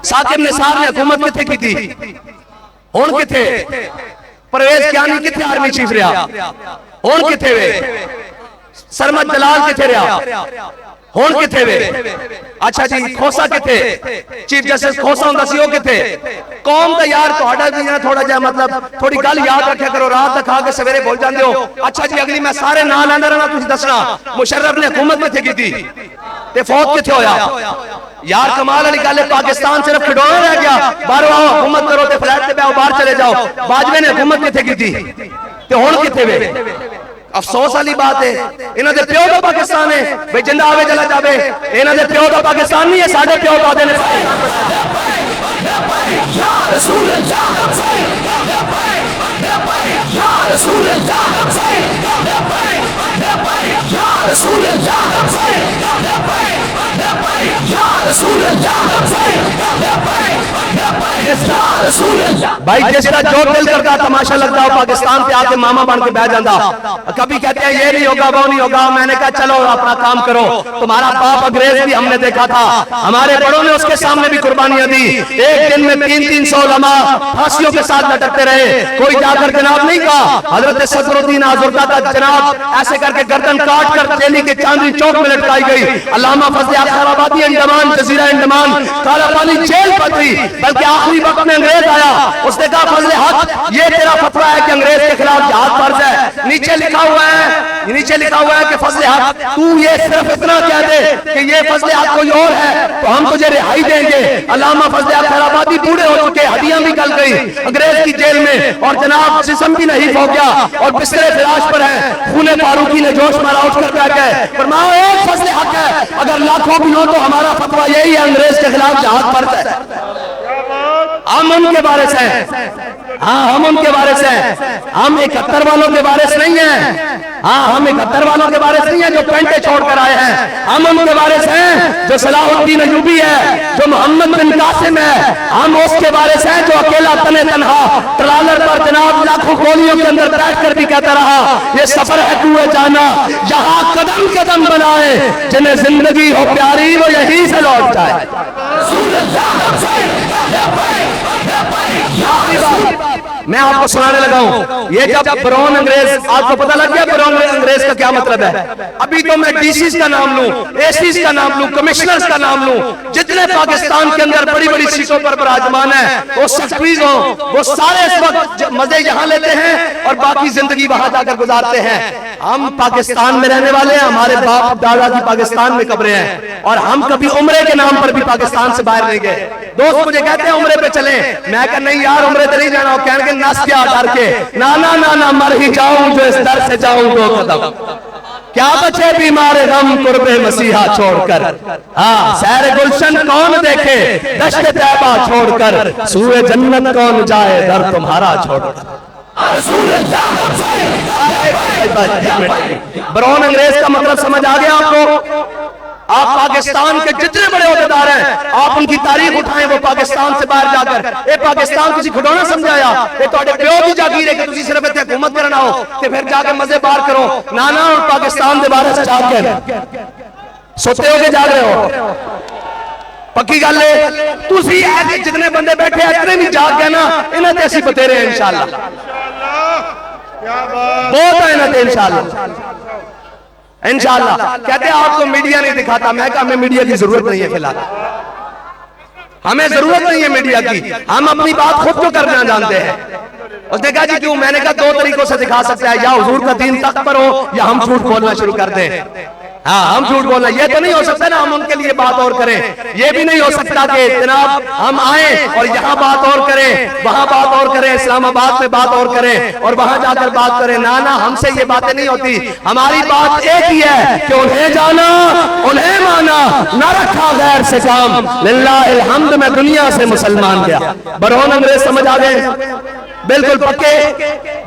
ثاقب نثار نے حکومت کتھے کی تھی؟ ہون کتھے؟ پرویز کیانی کتھے آرمی چیف رہا؟ ہون کتھے وے؟ سرمد جلال کتھے رہا؟ ہون کتھے وے؟ اچھا جی کھوسا کتھے؟ چیف جسٹس کھوسا ہوں دسیو کتھے؟ قوم دا یار تو ہٹا بھی تھوڑا جا مطلب تھوڑی گل یاد رکھے کرو، رات تک آگے سویرے بول جاندے ہو۔ اچھا جی اگلی میں سارے نام لیندہ رہنا تجھے دسنا، مشرف نے حکومت کتھے کی تھی؟ تے فوت کتھے ہویا؟ یار کمال علی گالے پاکستان صرف کھڑونا رہ گیا، بارو آؤ حکومت کرو تے فلیٹ تے بیاؤ باہر چلے جاؤ۔ باجوے نے حکومت کتھے کی تھی؟ تے ہون کتھے وے؟ افسوس والی بات ہے انہاں دے پیو دا پاکستان ہے بھئی جندہ آوے جلا جاوے، انہاں دے پیو دا پاکستان نہیں ہے، ساڑھے پیو دا دینے یا رسول اللہ یا رسول اللہ یا رسول اللہ بھائی جس کا جو دل کرتا تماشا لگتا ہو پاکستان پہ آکے ماما بن کے بیٹھ جاندہ، کبھی کہتے ہیں یہ نہیں ہوگا وہ نہیں ہوگا، میں نے کہا چلو اپنا کام کرو، تمہارا باپ انگریز بھی ہم نے دیکھا تھا، ہمارے بڑوں نے اس کے سامنے بھی قربانیاں دی، ایک دن میں 300 علماء پھانسیوں کے ساتھ لٹکتے رہے، کوئی جا کر جناب نہیں کہا حضرت صدر الدین آزردہ کا جناب ایسے کر کے گردن کاٹ کر دہلی کے چاندنی چوک میں لٹکائی گئی، علامہ فضل خیر آبادی انڈمان جزیرہ انڈمان کالا پانی جیل پر تھی، بلکہ آخری وقت میں انگریز آیا، اس نے کہا فضل حق یہ تیرا فتویٰ ہے کہ انگریز کے خلاف جہاد فرض ہے، نیچے لکھا ہوا ہے کہ فضل حق تو یہ صرف اتنا کہہ دے کہ یہ فضل حق کوئی اور ہے تو ہم تجھے رہائی دیں گے۔ علامہ فضل خیر آبادی بوڑھے ہو چکے، ہڈیاں بھی گل گئی انگریز کی جیل میں، اور جناب جسم بھی نہیں ہو گیا اور بستر فراش پر ہے، خون فاروقی نے جوش مارا اٹھ کر کہا کہ فرماؤ ایک فضل حق ہے، اگر لاکھوں بھی ہو تو ہمارا فتویٰ یہی ہے انگریز کے خلاف جہاد فرض ہے۔ ہم ان کے وارث ہیں، ہاں ہم ان کے وارث ہیں، ہم 71 والوں کے وارث نہیں ہیں، ہاں ہم 71 والوں کے وارث نہیں ہیں جو پینٹیں چھوڑ کر آئے ہیں، ہم ان کے وارث ہیں جو صلاح الدین ایوبی ہے، جو محمد بن قاسم ہے، ہم اس کے وارث ہیں جو اکیلا تنہا ٹرالر پر جناب لاکھوں گولیوں کے اندر بیٹھ کر بھی کہتا رہا یہ سفر ہے کوئے جانا، یہاں قدم قدم بنائے جنہیں زندگی ہو پیاری وہ یہی سے لوٹ جائے۔ میں آپ کو سنانے لگا ہوں یہ جب برون انگریز، آپ کو پتہ لگ گیا برون انگریز کا کیا مطلب ہے؟ ابھی تو میں ڈی سیز کا نام لوں، اے سیز کا نام لوں، کمشنرز کا نام لوں، جتنے پاکستان کے اندر بڑی بڑی سیٹوں پر براجمان ہیں وہ سیکٹریز ہوں، وہ سارے اس وقت مزے یہاں لیتے ہیں اور باقی زندگی وہاں جا کر گزارتے ہیں۔ ہم پاکستان میں رہنے والے ہیں، ہمارے باپ دادا کی پاکستان میں قبریں ہیں، اور ہم کبھی عمرے کے نام پر بھی پاکستان سے باہر نہیں گئے۔ دوست مجھے کہتے ہیں عمرے پہ چلیں، میں کہا نہیں یار عمرے تے نہیں جانا، وہ کہنے کے ناس کیا ڈر کے، نا مر ہی جاؤں جو اس در سے جاؤں دو قدم، کیا بچے بیمار غم قرب مسیحا چھوڑ کر، ہاں سیر گلشن کون دیکھے دشت طیبہ چھوڑ کر، سوئے جنت کون جائے در تمہارا چھوڑ کر۔ برون انگریز کا مطلب سمجھ آ گیا آپ کو؟ آپ پاکستان کے جتنے بڑے عہدیدار ہیں آپ ان کی تاریخ اٹھائیں، وہ پاکستان سے باہر جا کر اے پاکستان کسی کھڑونا سمجھایا، اے توڑے پیو بھی جاگیر ہے کہ تسی صرف اتنے حکومت کرنا ہو کہ پھر جا کے مزے بار کرو، نانا اور پاکستان دے بارے سے جاگ کر سوتے ہو کے جاگ رہے ہو، پکی گل ہے تسی ایسے جتنے بندے بیٹھے ہیں اتنے بھی جاگ گئے نا انہیں تے اسی بتے رہے ہیں انشاءاللہ، بہت ہے انہیں تے انشاءاللہ۔ کہتے ہیں آپ کو میڈیا نہیں دکھاتا، میں کہا ہمیں میڈیا کی ضرورت نہیں ہے فی الحال، ہمیں ضرورت نہیں ہے میڈیا کی، ہم اپنی بات خود کو کرنا جانتے ہیں۔ اس نے کہا جی کیوں؟ میں نے کہا دو طریقوں سے دکھا سکتے ہیں، یا حضور کا دین تخت پر ہو یا ہم جھوٹ بولنا شروع کر دیں۔ ہاں ہم جھوٹ بولنا، یہ تو نہیں ہو سکتا نا ہم ان کے لیے بات اور کریں، یہ بھی نہیں ہو سکتا کہ جناب ہم آئیں اور یہاں بات اور کریں، وہاں بات اور کریں، اسلام آباد میں بات اور کریں اور وہاں جا کر بات کریں، نہ ہم سے یہ باتیں نہیں ہوتی، ہماری بات ایک ہی ہے کہ انہیں جانا انہیں مانا، نہ رکھا غیر سے کام، للہ الحمد میں دنیا سے مسلمان گیا۔ برون انگریز سمجھ آ گئے بالکل پکے،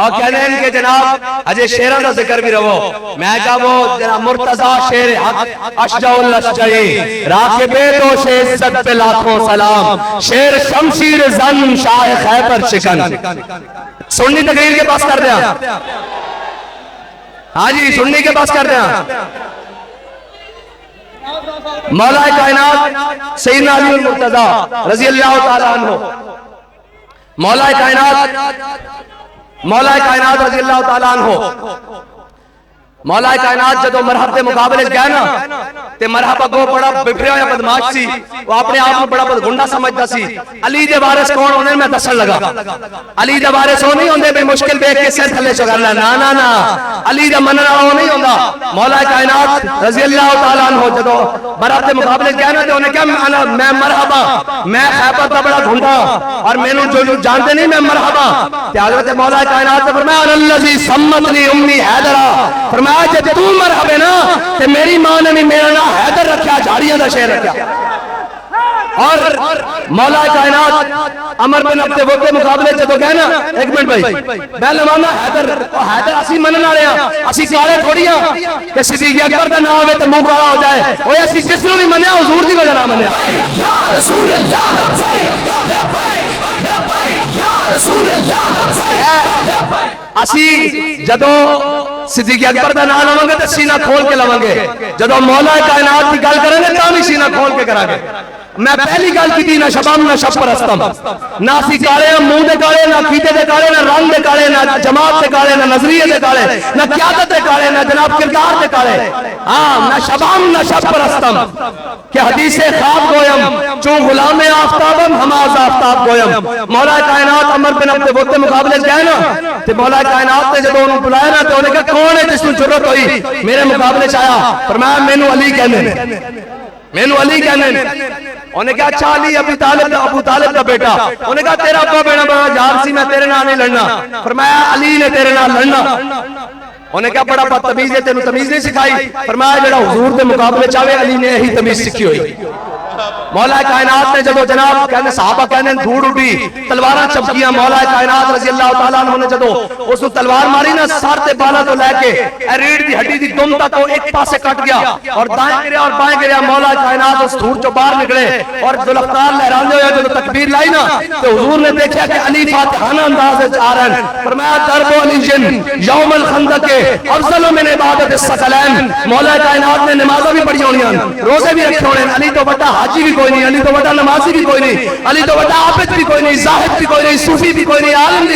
اور کہہ دیں کہ جناب اجے شیران کا ذکر بھی رہو. میں کہا وہ جناب مرتضی شیر حق اشجع الاشجعی راکبے دوش عزت پہ لاکھوں سلام شیر شمشیر زن شاہ خیبر شکن. سنی تقریر کے پاس کر دیا. ہاں جی سنی کے پاس کر دیا. مولا کائنات سیدنا علی المرتضی رضی اللہ تعالیٰ عنہ مولا کائنات رضی اللہ تعالیٰ عنہ مولا کائنات جدو مرحب دے مقابلے گئے نا تے مرحب اگو بڑا بپریا یا بدماش سی وہ اپنے آپ میں بڑا گنڈا سمجھتا سی. علی دے وارث کون ہونے میں دسن لگا. علی دے وارث ہو نہیں ہوندے بے مشکل بے کے سر تھلے چو کرنا نا نا نا علی دے منن والا ہو نہیں ہوندا. مولا کائنات رضی اللہ تعالیٰ عنہ جدو مرحب دے مقابلے گئے نا تے انہیں کہا میں مرحبا میں خیبر دا بڑا گھنڈا اور مینوں جو جانتے نہیں میں مرحبا. تے حضرت مولا کائنات نے فرمایا الذی سمتنی امی حیدرا فرمایا جب تو مرحبا نا تے میری ماں نے بھی میرا نام حیدر رکھا جھاڑیاں دا شہر رکھا. اور مولا کائنات عمر بن عبد الوہاب کے مقابلے جدو گئے نا ایک منٹ بھائی پہلوانا حیدر اسی منن والے ہاں اسی کالے تھوڑی ہاں کہ صدیق اکبر دا نام ہوے تے منہ کالا ہو جائے. اوے اسی کس نوں نہیں منیا حضور دی وجہ نال منیا. یا رسول اللہ یا رسول اللہ. اسی جدو صدیق اکبر دا نام لواں گے تے سینہ کھول کے لواں گے. جدو مولا کائنات کی گل کریں گے تاں بھی سینہ کھول کے کرا گے. میں پہلی گل کی تھی نہ شبام نہ شب پرستم نہ اسی کالے نہ منہ دے کالے نہ کیتے دے کالے نہ رنگ دے کالے نہ جماعت دے کالے نہ نظریے دے کالے نہ قیادت دے کالے نہ جناب کردار دے کالے. ہاں نہ شبام نہ شب پرستم کہ حدیث خواب گویم چون غلام آفتابم ہماز آفتاب گویم. مولا کائنات عمر بن عبد الوہاب کے مقابلے گئے نا تے مولا کائنات نے جب انہوں بلایا نا تو انہیں کہا کون ہے جس کو ضرورت ہوئی میرے مقابلے چاہیا. فرمایا مینوں علی کہنے انہیں کہا اچھا علی ابو طالب کا بیٹا. انہیں کہا تیرا ابا بیٹا بڑا جار سی میں تیرے نال نہیں لڑنا. فرمایا علی نے تیرے نال لڑنا. انہیں کہا بڑا بدتمیز ہے تینوں تمیز نہیں سکھائی. فرمایا جڑا حضور دے مقابلے چاہے علی نے یہی تمیز سکھی ہوئی. مولا کائنات نے جدو جناب کہنے صحابہ کہنے دھوڑ اٹھی تلواراں چمکیاں. مولا کائنات رضی اللہ تعالیٰ عنہ نے جدو اس تلوار ماری نا سر تے بالا تو لے کے ریڑھ دی ہڈی دی دم تک وہ ایک پاسے کٹ گیا اور دائیں گریا اور بائیں گریا. مولا کائنات اس دھوڑ چو باہر نکلے اور ذوالفقار لہراندے ہوئے جدو تکبیر لائی نا تو حضور نے دیکھا کہ علی فاتحانہ انداز وچ آ رہے ہیں. فرمایا درب علی یوم الخندق افضل من عبادت الثقلین. مولا کائنات نے نمازاں بھی پڑھی ہونیاں روزے بھی رکھے ہونے. علی تو بڑا حاجی بھی کوئی نہیں علی تو بڑا نمازی بھی کوئی نہیں علی تو بڑا عابد بھی کوئی نہیں زاہد بھی کوئی نہیں صوفی بھی کوئی نہیں عالم